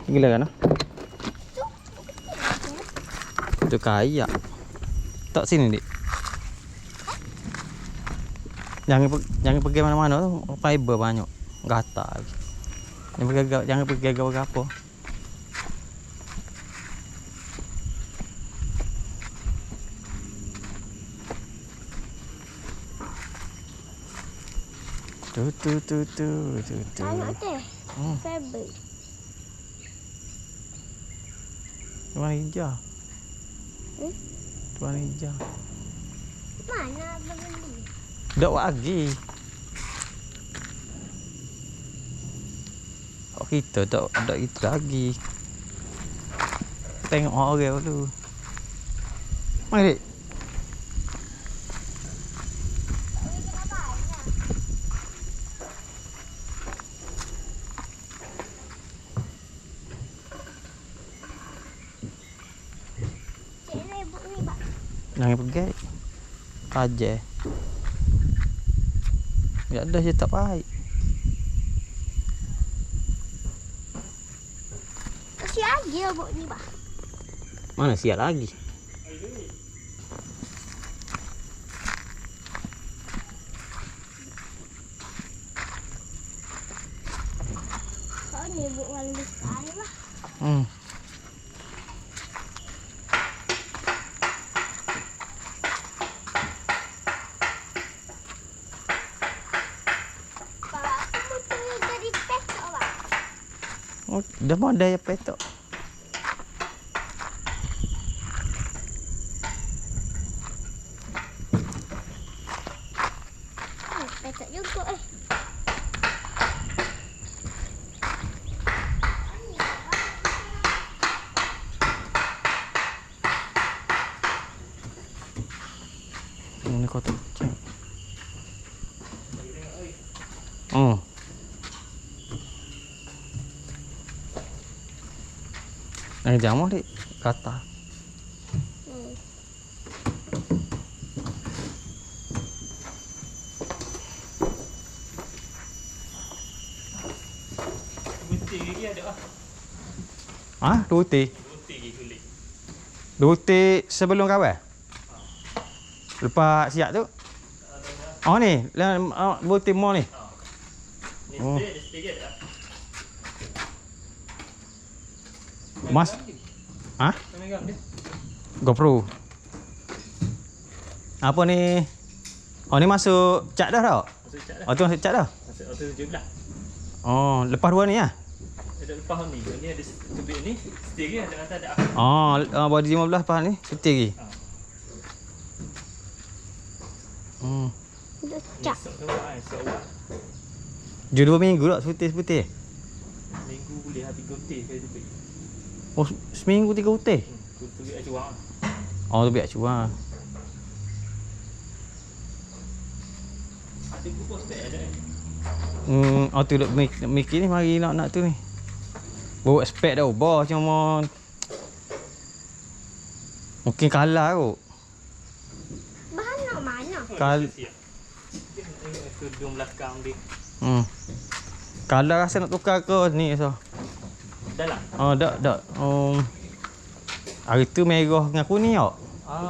Gila kan? Itu kayak. Tak sini, Dik. Jangan pergi mana-mana tu. Fiber banyak. Gatal lagi. Jangan pergi gagal-gagal apa. Tu. Tengok teh. Fiber. Warna hijau. Warna hijau. Mana abang beli? Dak lagi. Oh kita tak ada itu lagi. Tengok orang dulu. Mari. Jangan pergi. Aja. Ya ada je tak baik. Masih lagi abang ni, Pak. Mana siap lagi? Kau ni buat warna sekali lah. Oh, dah mau ada ya petok. Petok juga Ini kotak. Yang jamu di kata. Butir lagi ada ah. Ah, dua ti. Butir lagi kulit. Dua ti sebelum kawan. Lepas siap tu. Oh ni, dua ti mau ni. Ni Oh. sedikit ah. Mas. Ah? Megang dia. GoPro. Apa ni? Oh ni masuk cat dah tak? Masuk cat dah. Oh tu masuk cat dah? Masuk auto 17. Oh, lepas dua ni lah? Ada lepas ni. Ni ada tubik ni. Setir lagi ada kata ada. Oh, body 15 lepas ni. Setir lagi. Duk cap. Esok tu ah, esok awak. Jom 2 minggu tak seputih-seputih? Minggu boleh hati gotik saya tubik. Oh, seminggu 3 putih? Tubik acuang. Oh, tu biar cuba. Ada buku spek ada. Oh tu duk mikir ni mari nak tu ni. Bawa spek dah ubah cuma mungkin kalah kot. Bahan nak mana? Tudung belakang dia. Kalah rasa nak tukar ke ni so. Dah lah. Oh, dak. Hari tu merah dengan kuning tak?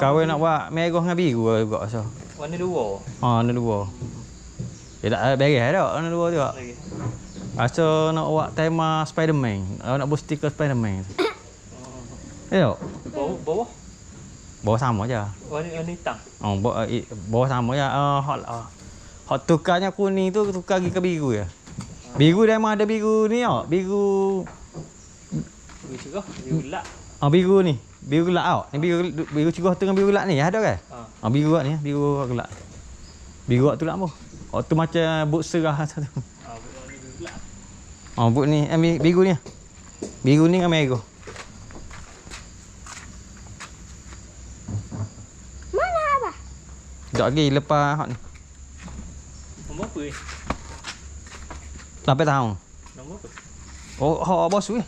Kawan nak buat merah dengan biru juga so. Warna dua. Warna dua. Dia tak beres dah warna dua tu. Lagi. Rasa nak buat tema Spiderman. Nak buat stiker Spiderman. Ya tak? Bawah. Bawah sama je. Warna hitam. Oh, bawah sama je. Hot tukarnya kuning tu tukar lagi ke biru ya. Biru dah memang ada biru ni tak? Biru Biru cerah, biru gelap. biru ni. Biru gelap tau. Ni biru cerah tu dengan biru gelap ni ada kan? Biru ni, biru gelap. Biru tu lah apa? Tu macam but serah satu. Biru gelap. But ni biru ni. Biru ni dengan merah. Mana abah? Sekejap lagi lepas hot ni. Nombor apa ni? 8 tahun. Nombor apa? Oh, hot bos weh.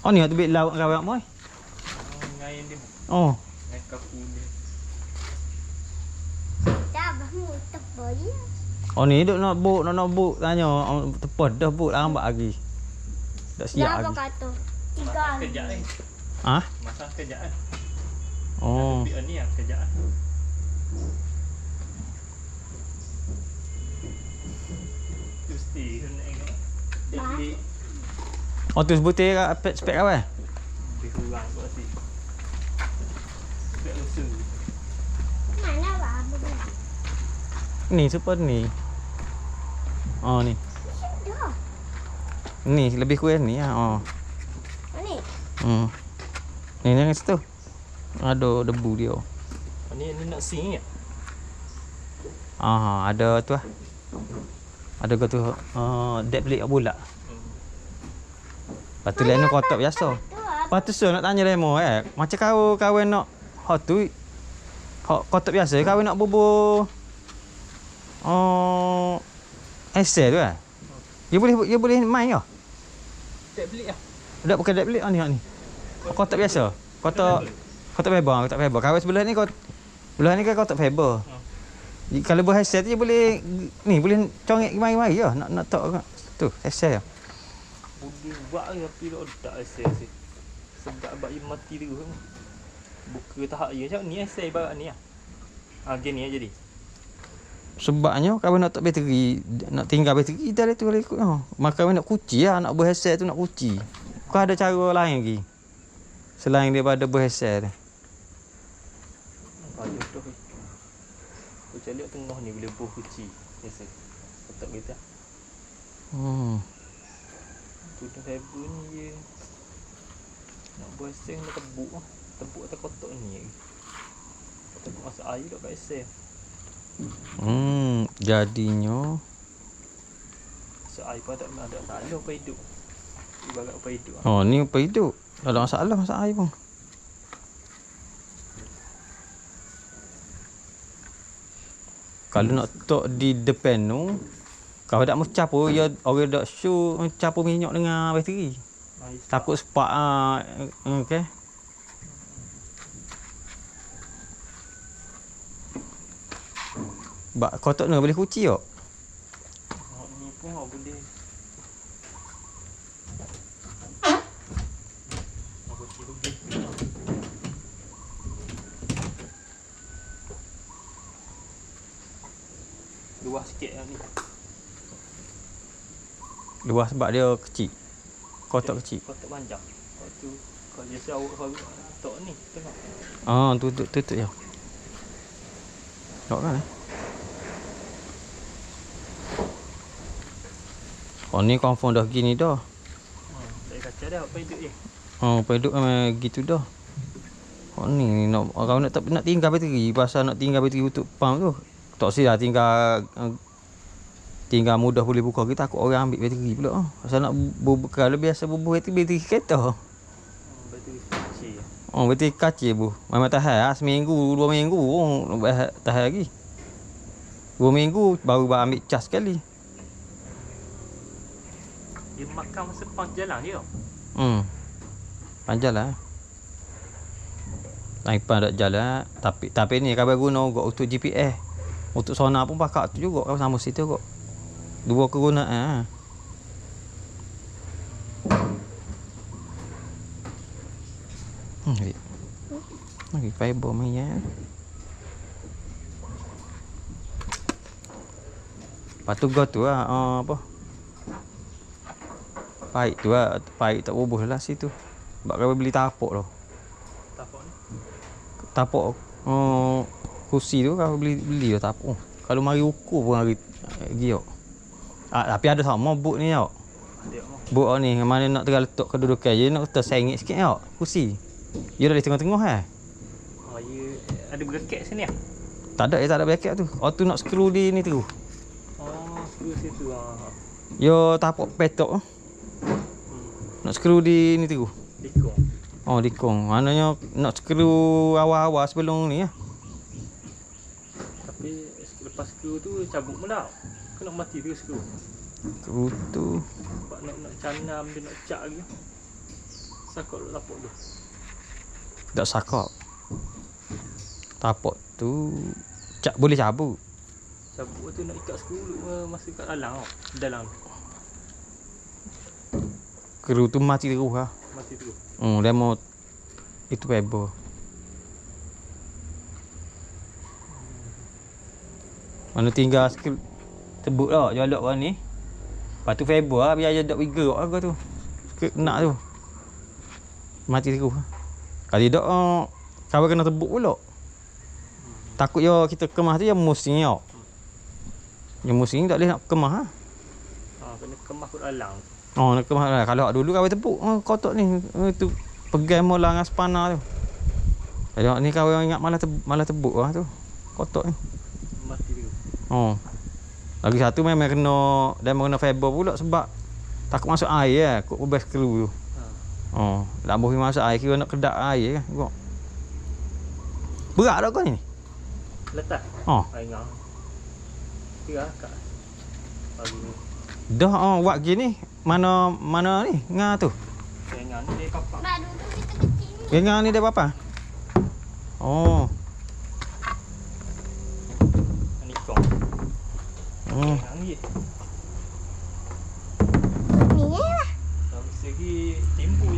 Oh ni hot tebik lauk rawak moi. Ngain dia. Oh. Ngain kapu dia. Dah abah mu tak boleh. Oh ni duk nak buk tanya tepas dah buk lambat lagi. Tak siap Dah apa lagi. kata? 3 Masak hari. kejap ni. Ah? Masak kejap kan. Oh. Tapi ni yang kejap. Mesti kena tengok. Dia Oh tu sebutir spek kawan. lebih kurang kot sih. Spek usul. Mana lah apa Ni super ni. Oh ni. dah? Ni lebih kurang ni ah. Oh. Ni. Ni jangan situ. Ada debu dia. Ni nak sing ya. Ada tu lah. Ada kau tu dek pelik bola. Lepas tu lain kotak biasa. Tu apa? Lepas tu nak tanya Remo macam kau kawan nak hot tu hot kotak biasa kawan nak bubur esel tu Dia boleh main ke? Tak beli ah. Tak pakai dek pelik ni. Kotak biasa. Kotak fiber. Kawan sebelah ni belah ni kan kotak fiber. Kalau buat headset je boleh ni boleh congek mari-mari je nak tok tu headset. Budi buat ke tapi tak asal sih. Sebab abang mati dulu kan. Buka tahap je macam ni asal barat ni ah. Gini aja jadi. Sebabnya kawan nak tok bateri, nak tinggal bateri dah tu kalau ikut. Maka kawan nak kunci lah, nak buat headset tu nak kunci. Kau ada cara lain lagi selain daripada buat headset tu? Payah tu. Aku cari tengah ni boleh buh kunci. Biasa. Tak kita. Tu dah fiber ni je. Nak buat seng nak tebuk lah. Tebuk atas kotak ni lagi. Tebuk masak air tak kat seng. Jadinya Masak air pun ada tak ada apa hidup. Ibarat apa hidup. ni apa hidup. Tak ada masalah masak air pun. Kalau nak tok di depan tu, kalau tak mecah pun, orang dak show campur minyak dengan bateri. Takut spark okey. Bak kotak ni boleh kunci tak? Ni pun boleh. Kunci rugi. Luas sikit lah ni. Luas sebab dia kecil. Kotak kecil. Kotak panjang. Lepas tu kalau biasa awak tok ni tengok. Tutup je. Tengok kan ni confirm dah gini dah. Tak kaca dah apa hidup je. Peduk memang gitu dah. Ni nak kalau nak tinggal bateri, pasal nak tinggal bateri untuk pump tu. Tak silap tinggal mudah boleh buka, kita takut orang ambil bateri pula. Pasal nak kalau biasa bubuh bateri kereta. Bateri kecil. Bateri kacil bu. Memang tahan seminggu, 2 minggu tahan lagi. 2 minggu baru ambil cas sekali. Dia makan masa panjang jalan dia. Panjang lah. Ipan tak jalan. Tapi ni kabar guna untuk GPS. Untuk sonar pun pakai tu juga. Sama situ juga. 2 kegunaan. Lagi fiber main. Lepas tu go tu lah. Apa? Paip tu lah. Paip tak bubuh lah situ. Sebab kau beli tapuk tu. Tapak ni. Tapuk kursi tu kau beli lah tapuk. Kalau mari ukur pun hari giok. Tapi ada sama buk ni tau. Ada mah. Buk ni mana nak tengah letak kedudukan je nak tersengit sikit tau. Kursi. Dia dah di tengah-tengah Ya ada bracket sini ah. Tak ada bracket tu. Tu nak screw di ni tu. Screw situ Yo tapuk petok. Nak screw di ni tu. Dikong. Dikong. Maknanya nak screw awal-awal sebelum ni lah. Tapi lepas screw tu cabut pula. Kena mati tu screw. Screw tu. Sebab nak canam dia nak cat lagi. Sakut lapuk tu. Tak sakap. Tapuk tu boleh cabut. Sabuk tu nak ikat skru masa kat dalam tau. Dalam Kru tu mati terus lah. mati tu. Dia mau itu fiber. Mana tinggal tebuk lah jalak orang ni. Lepas tu fiber lah biar dia tak pergi gerak lah tu. Nak tu. Mati terus lah. Kalau tidak kawan kena tebuk pula. Takut je kita kemas tu yang musim tau. Yang musim tak boleh nak kemas lah. Kena kemas kat dalam. Nak kemas lah. Kalau dulu kawan tebuk kotak ni. Tu pegang mula dengan spana tu. Kalau ni kawan ingat malah tebuk lah tu. Kotak ni. Mati tu. Lagi satu memang kena fiber pula sebab takut masuk air lah. Kut bebas kru tu. Lambuh masuk air kira nak kedap air kan. Tengok. Berat tak kau ni? Letak. Ingat. Kira kat. Pagi ni. Dah buat gini mana ni ngah tu. Ingat ni dia papak. Mak dulu kita kecil ni. Ngah ni dia apa? Ni kong. Ingat ni. Ni lah. Dari segi timbul je